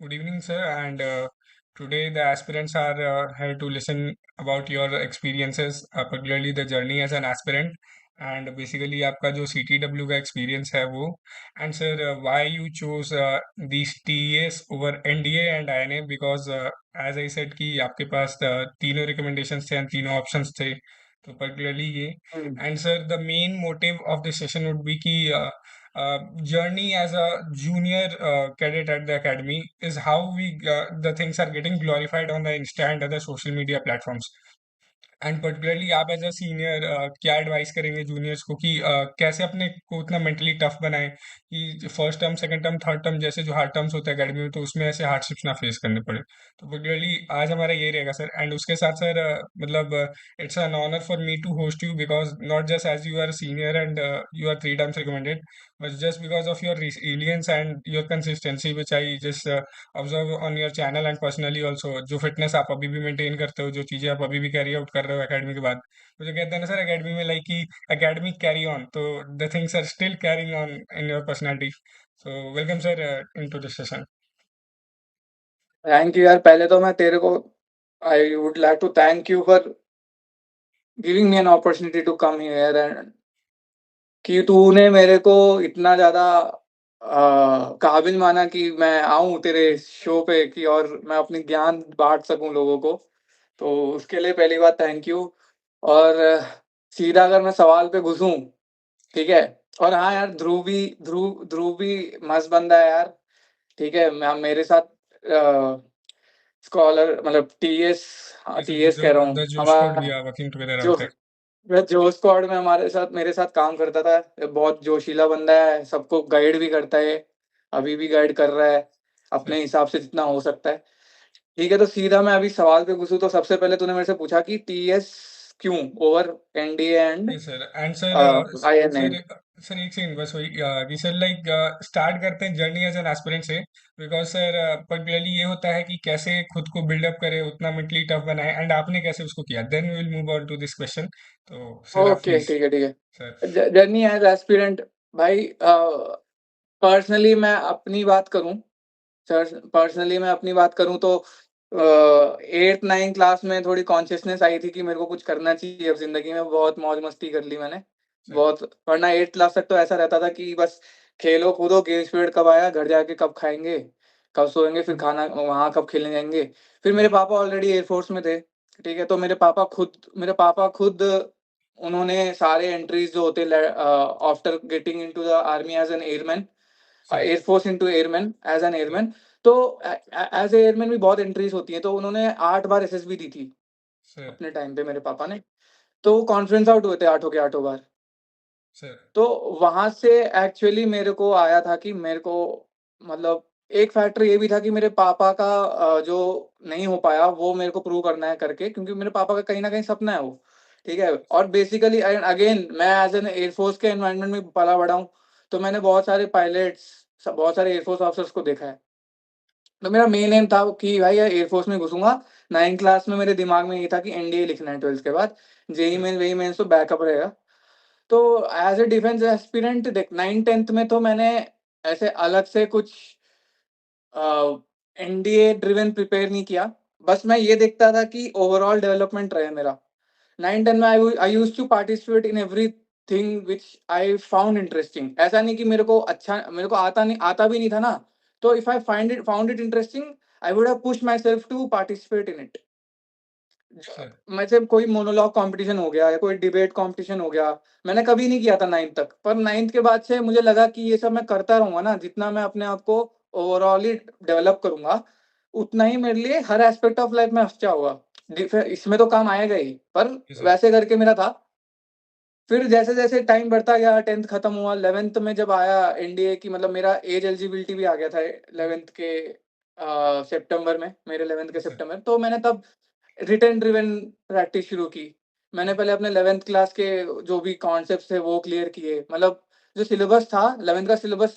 Good evening, sir. And today the aspirants are here to listen about your experiences, particularly the journey as an aspirant, and basically आपका जो CTW का experience है वो, and sir, why you chose these TES over NDA and INA because as I said कि आपके पास तीनों recommendations थे and तीनों options थे, तो particularly ये, हम्म, and sir, the main motive of this session would be कि journey as a junior cadet at the academy is how the things are getting glorified on the Insta and other social media platforms. And particularly आप as a senior क्या advice करेंगे juniors को कि कैसे अपने को इतना मेंटली टफ बनाएं कि first term second term third term जैसे जो हार्ड टर्म्स होते हैं अकेडमी में तो उसमें ऐसे हार्डशिप्स ना फेस करने पड़े। तो पर्टिकुलरली आज हमारा ये रहेगा सर, एंड उसके साथ सर मतलब it's an honour for me to host you because not just as you are senior and you are 3 times recommended, but just because of your resilience and your consistency which I just observe on your channel and personally also, जो fitness आप अभी भी maintain करते हो, जो चीजें आप अभी भी कैरी आउट कर रहे हो एकेडमी के बाद, तो जो कहते हैं ना सर एकेडमी में लाइक कि एकेडमी कैरी ऑन, तो the things are still carrying on in your personality. So welcome sir into this session. Thank you यार। पहले तो मैं तेरे को I would like to thank you for giving me an opportunity to come here and कि तूने मेरे को इतना ज़्यादा काबिल माना कि मैं आऊँ तेरे शो पे कि और मैं अपनी ज्ञान बाँट सकूँ लोगों को। तो उसके लिए पहली बात थैंक यू। और सीधा अगर मैं सवाल पे घुसूँ, ठीक है? और हाँ यार, ध्रुव भी मस्त बंदा है यार, ठीक है? मेरे साथ स्कॉलर मतलब टीएस, हाँ, यस, टीएस द कह रहा हूँ। द जो स्क्वाड वी हमारा आर वर्किंग टुगेदर जो आउट। वह जो स्क्वाड में हमारे साथ मेरे साथ काम करता था, ये बहुत जोशीला बंदा है, सबको गाइड भी करता है, अभी भी गाइड कर रहा है, सर अपने हिसाब से जितना हो सकता है। ठीक है, तो सीधा मैं अभी सवाल पे घुसूँ तो सबसे पहले तूने मेरे से पूछा कि टीएस क्यों over NDA and yes sir, and sir INA. Sir sir एक सेकंड बस वही कि सर लाइक स्टार्ट करते हैं जर्नी एज एन एस्पिरेंट से, बिकॉज सर पर्टिकुलरली ये होता है कि कैसे खुद को बिल्डअप करे, उतना मेंटली टफ बनाए, एंड आपने कैसे उसको किया, then we will move on to this question. तो सर आप ओके, प्लीज। ठीक है, ठीक है। सर। जर्नी एज एस्पिरेंट भाई, पर्सनली मैं अपनी बात करूँ सर पर्सनली मैं अपनी बात करूँ तो 8th 9th क्लास में थोड़ी कॉन्शियसनेस आई थी कि मेरे को कुछ करना चाहिए अब ज़िंदगी में, बहुत मौज-मस्ती कर ली मैंने। सर। बहुत, वरना 8th क्लास तक तो ऐसा रहता था कि बस खेलो-कूदो, गेम्स पीरियड कब आया, घर जाके कब खाएँगे, कब सोएँगे, फिर खाना वहाँ कब खेलने जाएँगे। फिर मेरे पापा ऑलरेडी एयर फ़ोर्स में थे, ठीक है? तो मेरे पापा खुद उन्होंने सारे एंट्रीज़ जो होते after getting into the army as an airman, sir. Air force into airman as an sir. Airman, तो एज़ ए एयरमैन भी बहुत एंट्रीज़ होती हैं, तो उन्होंने 8 बार एसएसबी दी थी सर। अपने टाइम पे मेरे पापा ने। तो वो कॉन्फ्रेंस आउट हुए थे आठों के आठों बार। सर। तो वहाँ से एक्चुअली मेरे को आया था कि मेरे को मतलब एक फैक्टर ये भी था कि मेरे पापा का जो नहीं हो पाया वो मेरे को प्रूव करना है करके, क्योंकि मेरे पापा का कहीं न कहीं सपना है वो, ठीक है? और बेसिकली एंड अगेन मैं एज़ एन एयर फ़ोर्स के एनवायरनमेंट में पला-बड़ा हूँ, तो मैंने बहुत सारे पायलट्स, बहुत सारे एयर फ़ोर्स ऑफिसर्स को देखा है। तो मेरा मेन एम था कि भाई एयर फ़ोर्स में घुसूँगा। 9th क्लास में मेरे दिमाग में ये था कि एनडीए लिखना है 12th के बाद, जेईई सर। मेन, वेई मेन्स तो बैकअप रहेगा। तो एज़ अ डिफेंस एस्पिरेंट देख 9th-10th में तो मैंने ऐसे अलग से कुछ एनडीए ड्रिवन प्रिपेयर नहीं किया। बस मैं ये देखता था कि ओवरऑल डेवलपमेंट रहे मेरा। 9-10 में I used to participate in everything which I found interesting. ऐसा नहीं कि मेरे को आता भी नहीं था ना, तो if I found it interesting, I would have pushed myself to participate in it. Sir. मतलब कोई मोनोलॉग कॉम्पिटिशन हो गया या कोई डिबेट कॉम्पिटिशन हो गया, मैंने कभी नहीं किया था 9th तक। पर 9th के बाद से मुझे लगा कि ये सब मैं करता रहूँगा ना, जितना मैं अपने आप को ओवरऑल डेवलप करूँगा, उतना ही मेरे लिए हर एस्पेक्ट ऑफ लाइफ में अच्छा होगा। इसमें तो काम आएगा ही, पर जी सर। वैसे करके मेरा था। फिर जैसे-जैसे टाइम बढ़ता गया, 10th खत्म हुआ, 11th में जब आया एनडीए की, मतलब मेरा एज एलिजिबिलिटी भी आ गया था 11th के सितंबर में, मेरे 11th के जी सर। सितंबर, तो मैंने तब रिटन ड्रिवन प्रैक्टिस शुरू की। मैंने पहले अपने 11th क्लास के जो भी कॉन्सेप्ट्स थे वो क्लियर किए। मतलब जो सिलेबस था 11th का सिलेबस,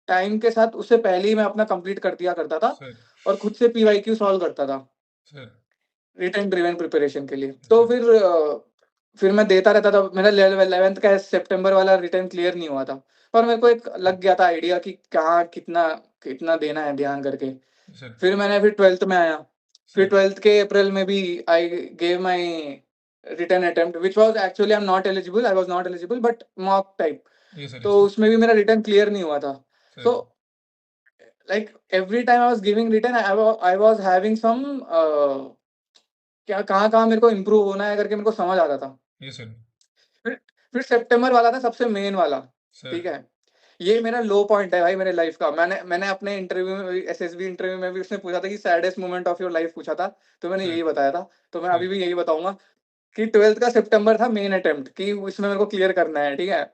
टाइम के साथ उससे पहले ही मैं अपना कंप्लीट कर दिया करता था सर। और खुद से पीवाईक्यू सॉल्व करता था। सर। रिटन ड्रिवन प्रिपरेशन के लिए। तो सर। फिर मैं देता रहता था। मेरा 11th का सितंबर वाला रिटन क्लियर नहीं हुआ था। पर मेरे को एक लग गया था आइडिया कि कहाँ कितना कि इतना देना है ध्यान करके। सर, फिर मैंने फिर 12th में आया। फिर सर, 12th के अप्रैल में भी I gave my written attempt which was actually I am not eligible, I was not eligible but mock type. Yes sir, yes तो सर, उसमें भी मेरा रिटन क्लियर नहीं हुआ था। Sir, so like every time I was giving written I was having some क्या कहाँ-कहाँ मेरे को इम्प्रूव होना है करके मेरे को समझ आ रहा था। यस सर, फिर फिर सितंबर वाला था सबसे मेन वाला, सर, ठीक है? ये मेरा लो पॉइंट है भाई मेरे लाइफ़ का। मैंने मैंने अपने इंटरव्यू में भी एसएसबी इंटरव्यू में भी उसने पूछा था कि saddest moment of your life पूछा था, तो मैंने सर, यही बताया था। तो मैं सर, अभी भी यही बताऊँगा कि 12th का सितंबर था मेन अटेम्प्ट कि उसमें मेरे को क्लियर करना है, ठीक है?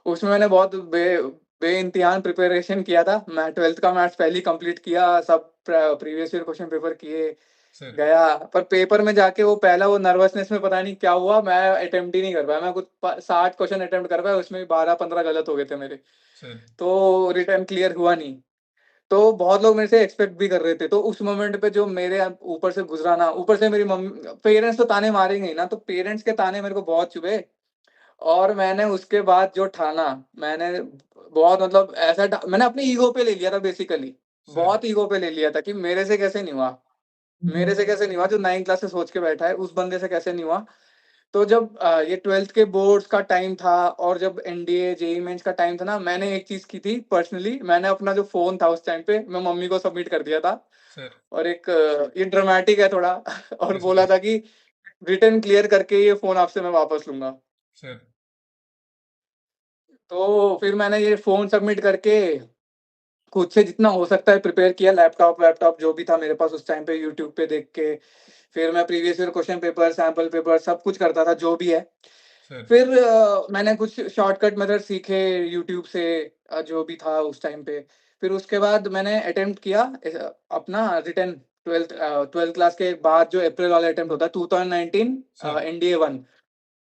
उसमें मैंने बहुत बेइम्तिहान प्रिपरेशन किया था। मैं 12th का मैथ्स पहले ही कंप्लीट किया, सब प्रीवियस ईयर क्वेश्चन पेपर किए, सर, गया। पर पेपर में जाके वो पहला वो नर्वसनेस में पता नहीं क्या हुआ, मैं अटेम्प्ट ही नहीं कर पाया। मैं कुछ प 60 क्वेश्चन अटेम्प्ट कर पाया, उसमें 12-15 गलत हो गए थे मेरे। सर, तो रिटन क्लियर हुआ नहीं। तो बहुत लोग मेरे से एक्सपेक्ट भी कर रहे थे। तो उस मोमेंट पे जो मेरे ऊपर से गुज़रा ना, ऊपर से मेरी मम्मी पेरेंट्स तो ताने मारेंगे ही ना, तो पेरेंट्स के ताने मेरे को बहुत चुभे। और मैंने उसके बाद जो ठाना, मैंने बहुत मतलब ऐसा मैंने अपनी ईगो पे ले लिया था बेसिकली। सर, बहुत ईगो पे ले लिया था कि मेरे से कैसे नहीं हुआ। मेरे से कैसे नहीं हुआ, जो 9th क्लास से सोच के बैठा है, उस बंदे से कैसे नहीं हुआ। तो जब ये 12th के बोर्ड्स का टाइम था और जब एनडीए, जेईई मेन्स का टाइम था ना, मैंने एक चीज़ की थी पर्सनली, मैंने अपना जो फ़ोन था उस टाइम पे, मैं मम्मी को सबमिट कर दिया था सर, और एक ये ड्रामेटिक है थोड़ा और यस सर, बोला यस, था कि रिटन क्लियर करके ये फ़ोन आपसे मैं वापस लूँगा। सर, तो फिर मैंने ये फ़ोन सबमिट करके खुद से जितना हो सकता है प्रिपेयर किया, लैपटॉप जो भी था मेरे पास उस टाइम पे यूट्यूब पे देख के। फिर मैं previous year question paper, sample paper सब कुछ करता था जो भी है। सर, फिर मैंने कुछ शॉर्टकट मेथड सीखे यूट्यूब से जो भी था उस टाइम पे। फिर उसके बाद मैंने अटेम्प्ट किया अपना रिटन 12th क्लास के बाद जो अप्रैल वाला अटेम्प्ट होता है 2019 सर, एनडीए 1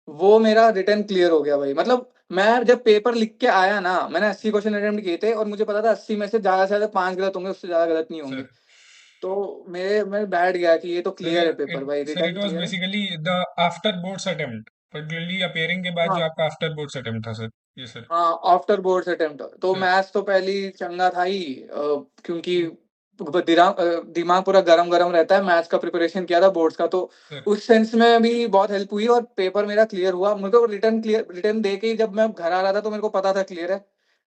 वो मेरा रिटन क्लियर हो गया भाई। मतलब मैं जब पेपर लिख के आया ना, मैंने 80 क्वेश्चन अटेम्प्ट किए थे और मुझे पता था 80 में से ज़्यादा 5 गलत होंगे, उससे ज़्यादा गलत नहीं होंगे। सर, तो मेरे मैं बैठ गया कि ये तो सर, ये क्लियर है पेपर इट भाई, sir written it was clear है। Basically the after boards attempt, particularly appearing के बाद जो हाँ। आपका आफ्टर बोर्ड्स अटेम्प्ट था सर। ये सर, हाँ, आफ्टर बोर्ड्स अटेम्प्ट तो सर, मैथ्स तो पहले ही चंगा था ही क्योंकि दिमाग पूरा गरम-गरम रहता है, मैथ्स का प्रिपरेशन किया था बोर्ड्स का, तो सर, उस सेंस में भी बहुत हेल्प हुई और पेपर मेरा क्लियर हुआ। मेरे को रिटन दे के ही जब मैं घर आ रहा था तो मेरे को पता था क्लियर है।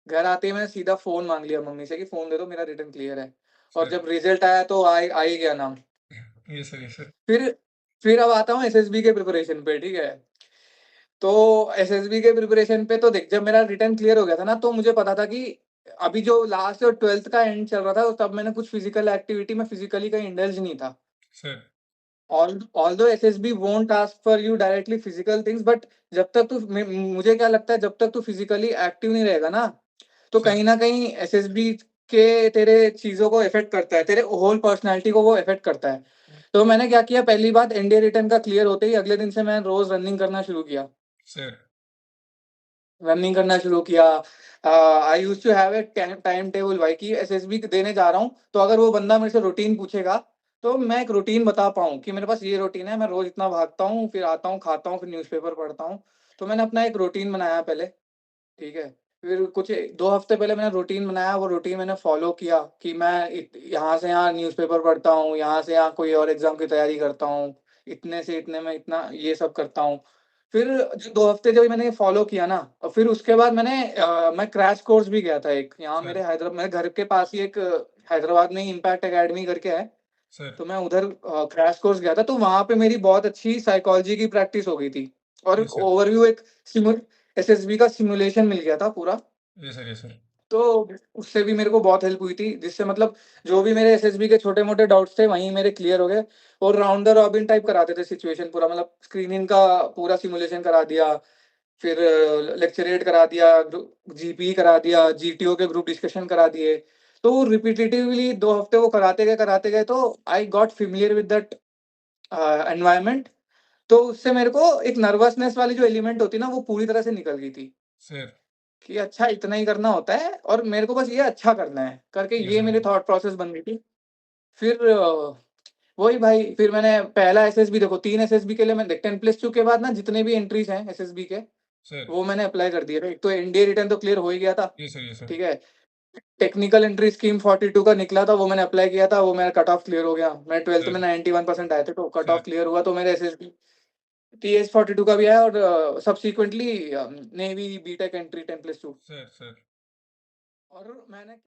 घर आते ही मैंने सीधा फ़ोन माँग लिया मम्मी से कि फ़ोन दे दो मेरा रिटन क्लियर है। और सर, जब रिज़ल्ट आया तो आ ही गया नाम। ये सर, ये सर, फिर फिर अब आता हूँ एसएसबी के प्रिपरेशन पे, ठीक है? तो एसएसबी के प्रिपरेशन पे तो देख जब मेरा रिटन क्लियर हो गया था ना, तो मुझे पता था कि अभी जो लास्ट और 12th का एंड चल रहा था, तब मैंने कुछ फिज़िकल एक्टिविटी में फिज़िकली कहीं इंडल्ज नहीं था। Sir, although SSB won't ask for you directly physical things but जब तक तू मुझे क्या लगता है जब तक तू फिज़िकली एक्टिव नहीं रहेगा ना, तो सर, कहीं न कहीं एसएसबी के तेरे चीज़ों को इफ़ेक्ट करता है, तेरे होल पर्सनैलिटी को वो इफ़ेक्ट करता है। तो मैंने क्या किया पहली बात एनडीए रिटन का क्लियर होते ही अगले दिन से मैं रोज़ रनिंग करना शुरू किया। सर, रनिंग करना शुरू किया। I used to have a time table भाई कि एसएसबी देने जा रहा हूँ, तो अगर वो बंदा मेरे से रूटीन पूछेगा, तो मैं एक रूटीन बता पाऊँ कि मेरे पास ये रूटीन है, मैं रोज़ इतना भागता हूँ, फिर आता हूँ, खाता हूँ, फिर न्यूज़पेपर पढ़ता हूँ। तो मैंने अपना एक रूटीन बनाया पहले, ठीक है? फिर कुछ 2 हफ्ते पहले मैंने रूटीन बनाया, वो रूटीन मैंने फ़ॉलो किया कि मैं यहाँ से यहाँ न्यूज़पेपर पढ़ता हूँ, यहाँ से यहाँ कोई और एग्ज़ाम की तैयारी करता हूँ, इतने से इतने में इतना ये सब करता हूँ। फिर जो 2 हफ्ते जब मैंने ये फ़ॉलो किया ना और फिर उसके बाद मैं क्रैश कोर्स भी गया था एक, यहाँ सर, मेरे घर के पास ही एक हैदराबाद में ही इम्पैक्ट अकेडमी करके है, सर, तो मैं उधर क्रैश कोर्स गया था, तो वहाँ पे मेरी बहुत अच्छी साइकोलॉजी की प्रैक्टिस हो गई थी और ये सर, ओवरव्यू एक सिमु एसएसबी का सिमुलेशन मिल गया था पूरा। ये सर, ये सर, तो उससे भी मेरे को बहुत हेल्प हुई थी, जिससे मतलब जो भी मेरे एसएसबी के छोटे-मोटे डाउट्स थे, वहीं मेरे क्लियर हो गए और राउंड द रॉबिन टाइप कराते थे सिचुएशन पूरा मतलब स्क्रीनिंग का पूरा सिमुलेशन करा दिया, फिर लेक्चरेट करा दिया, जीपी करा दिया, जीटीओ के ग्रुप डिस्कशन करा दिए। तो रिपिटिटिवली 2 हफ्ते वो कराते गए तो I got familiar with that environment. तो उससे मेरे को एक नर्वसनेस वाली जो एलिमेंट होती है ना, वो पूरी तरह से निकल गई थी। सर, कि अच्छा इतना ही करना होता है और मेरे को बस ये अच्छा करना है, करके ये ये सर, मेरी थॉट प्रोसेस बन गई थी। फिर वही भाई फिर मैंने पहला एसएसबी देखो 3 एसएसबी के लिए मैं देख 10 प्लस 2 के बाद ना जितने भी एंट्रीज़ हैं एसएसबी के, सर, वो मैंने अप्लाई कर दिए थे। एक तो एनडीए रिटर्न तो क्लियर हो ही गया था, ये सर, ये सर, ठीक है? टेक्निकल एंट्री स्कीम 42 का निकला था, वो मैंने अप्लाई किया था, वो मेरा कट ऑफ क्लियर हो गया। मैं 12th में सर 91% आए थे, तो कट सर ऑफ क्लियर हुआ, तो मेरे एसएसबी टीएस 42 का भी आया, और subsequently navy BTech entry 10+2। Sir sir और मैंने